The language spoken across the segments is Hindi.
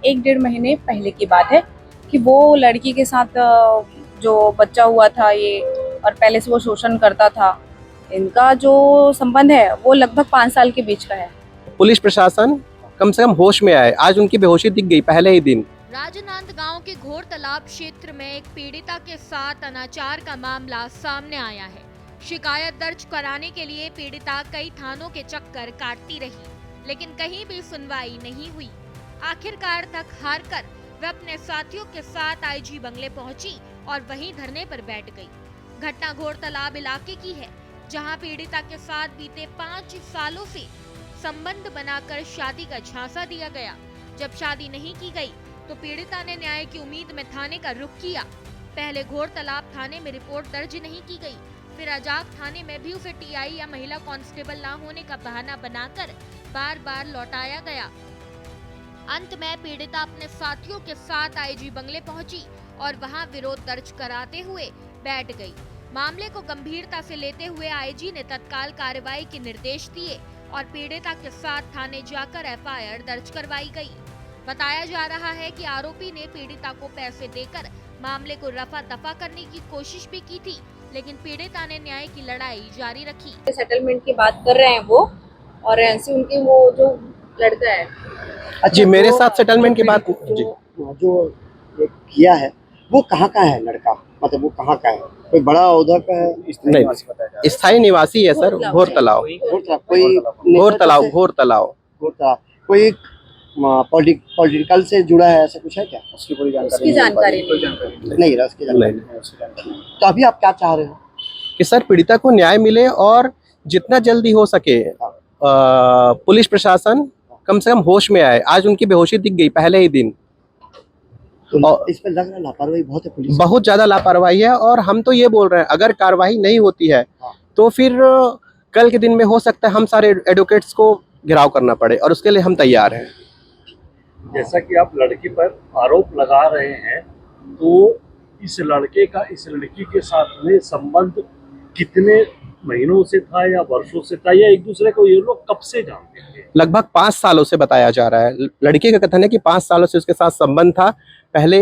एक डेढ़ महीने पहले की बात है कि वो लड़की के साथ जो बच्चा हुआ था ये, और पहले से वो शोषण करता था। इनका जो संबंध है वो लगभग 5 साल के बीच का है। पुलिस प्रशासन कम से कम होश में आए। आज उनकी बेहोशी दिख गई पहले ही दिन। राजनांद गांव के घोर तालाब क्षेत्र में एक पीड़िता के साथ अनाचार का मामला सामने आया है। शिकायत दर्ज कराने के लिए पीड़िता कई थानों के चक्कर काटती रही, लेकिन कहीं भी सुनवाई नहीं हुई। आखिरकार थक हार कर वह अपने साथियों के साथ आईजी बंगले पहुंची और वहीं धरने पर बैठ गई। घटना घोर तालाब इलाके की है, जहां पीड़िता के साथ बीते 5 सालों से संबंध बनाकर शादी का झांसा दिया गया। जब शादी नहीं की गई तो पीड़िता ने न्याय की उम्मीद में थाने का रुख किया। पहले घोर तालाब थाने में रिपोर्ट दर्ज नहीं की गई, फिर अजाक थाने में भी उसे टीआई या महिला कांस्टेबल ना होने का बहाना बनाकर बार बार लौटाया गया। अंत में पीड़िता अपने साथियों के साथ आईजी बंगले पहुंची और वहां विरोध दर्ज कराते हुए बैठ गई। मामले को गंभीरता से लेते हुए आईजी ने तत्काल कार्रवाई के निर्देश दिए और पीड़िता के साथ थाने जाकर एफआईआर दर्ज करवाई गई। बताया जा रहा है कि आरोपी ने पीड़िता को पैसे देकर मामले को रफा दफा करने की कोशिश भी की थी, लेकिन पीड़िता ने न्याय की लड़ाई जारी रखी। सेटलमेंट की बात कर रहे हैं वो, और ऐसे उनके वो जो लड़का है। जी, मेरे साथ सेटलमेंट की बात जी। जो ये किया है वो कहाँ का है लड़का, मतलब वो कहाँ का है? कोई बड़ा ओहदा का है? नहीं, स्थायी निवासी है सर। घोर तालाब, घोर तालाब, घोर तालाब। कोई पॉलिटिकल से जुड़ा है, ऐसा कुछ है क्या? उसकी जानकारी नहीं है, उसकी जानकारी नहीं। तो अभी आप क्या चाह रहे हो? कि सर पीड़िता को न्याय मिले और जितना जल्दी हो सके पुलिस प्रशासन कम से कम होश में आए। आज उनकी बेहोशी दिख गई पहले ही दिन। तो इस पे लग रहा है लापरवाही बहुत है पुलिस, बहुत ज्यादा लापरवाही है। और हम तो ये बोल रहे हैं, अगर कार्रवाई नहीं होती है तो फिर कल के दिन में हो सकता है हम सारे एडवोकेट्स को घेराव करना पड़े, और उसके लिए हम तैयार हैं। जैसा कि आप लड़की पर आरोप लगा रहे हैं, तो इस लड़के का इस लड़की के साथ में संबंध कितने महीनों से था या वर्षों से था, या एक दूसरे को ये लोग कब से जानते थे? लगभग 5 सालों से बताया जा रहा है। लड़के का कथन है कि 5 सालों से उसके साथ संबंध था। पहले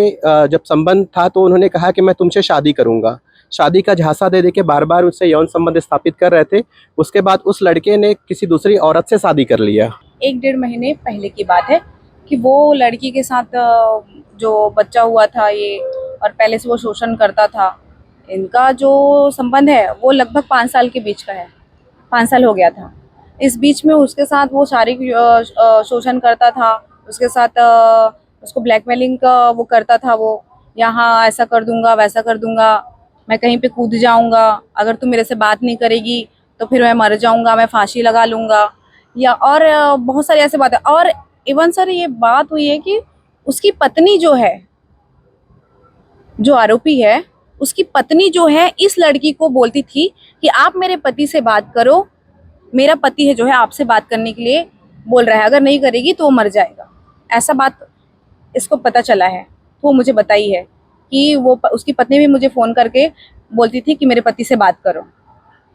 जब संबंध था तो उन्होंने कहा कि मैं तुमसे शादी करूंगा। शादी का झांसा दे के बार बार उससे यौन संबंध स्थापित कर रहे थे। उसके बाद उस लड़के ने किसी दूसरी औरत से शादी कर लिया। एक डेढ़ महीने पहले की बात है कि वो लड़की के साथ जो बच्चा हुआ था ये, और पहले से वो शोषण करता था। इनका जो संबंध है वो लगभग 5 साल के बीच का है। 5 साल हो गया था। इस बीच में उसके साथ वो शारीरिक शोषण करता था। उसके साथ उसको ब्लैकमेलिंग का वो करता था। वो यहाँ ऐसा कर दूंगा, वैसा कर दूंगा, मैं कहीं पे कूद जाऊंगा, अगर तू मेरे से बात नहीं करेगी तो फिर मैं मर जाऊंगा, मैं फांसी लगा लूंगा, या और बहुत सारी ऐसी बातें। और इवन सर ये बात हुई है कि उसकी पत्नी जो है, जो आरोपी है, उसकी पत्नी जो है इस लड़की को बोलती थी कि आप मेरे पति से बात करो, मेरा पति है जो है आपसे बात करने के लिए बोल रहा है, अगर नहीं करेगी तो वो मर जाएगा। ऐसा बात इसको पता चला है, तो वो मुझे बताई है कि वो उसकी पत्नी भी मुझे फोन करके बोलती थी कि मेरे पति से बात करो।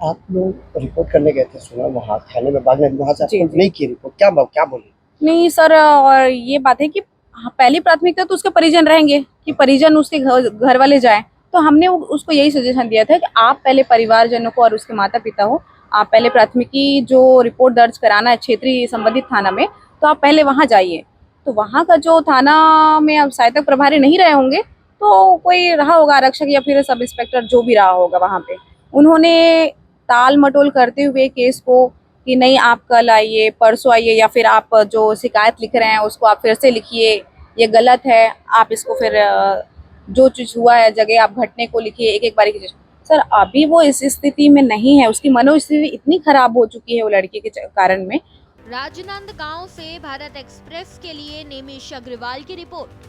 आप लोग रिपोर्ट करने गए थे, सुना वहाँ थाने में, बाद में वहाँ से आपको नहीं की रिपोर्ट, क्या बोले? नहीं सर, और ये बात है कि पहली प्राथमिकता तो उसके परिजन रहेंगे कि परिजन उसके घर वाले जाएं। तो हमने उसको यही सजेशन दिया था कि आप पहले परिवारजनों को और उसके माता पिता हो, आप पहले प्राथमिकी जो रिपोर्ट दर्ज कराना है क्षेत्रीय संबंधित थाना में, तो आप पहले वहाँ जाइए। तो वहाँ का जो थाना में अब सहायक प्रभारी नहीं रहे होंगे, तो कोई रहा होगा आरक्षक या फिर सब इंस्पेक्टर जो भी रहा होगा वहाँ पे, उन्होंने ताल मटोल करते हुए केस को कि नहीं आप कल आइए, परसों आइए, या फिर आप जो शिकायत लिख रहे हैं उसको आप फिर से लिखिए, ये गलत है, आप इसको फिर जो चीज हुआ है जगह आप घटने को लिखिए, एक एक बारी की। सर अभी वो इस स्थिति में नहीं है, उसकी मनोस्थिति इतनी खराब हो चुकी है वो लड़की के कारण में। राजनांद गांव से भारत एक्सप्रेस के लिए नेमिश अग्रवाल की रिपोर्ट।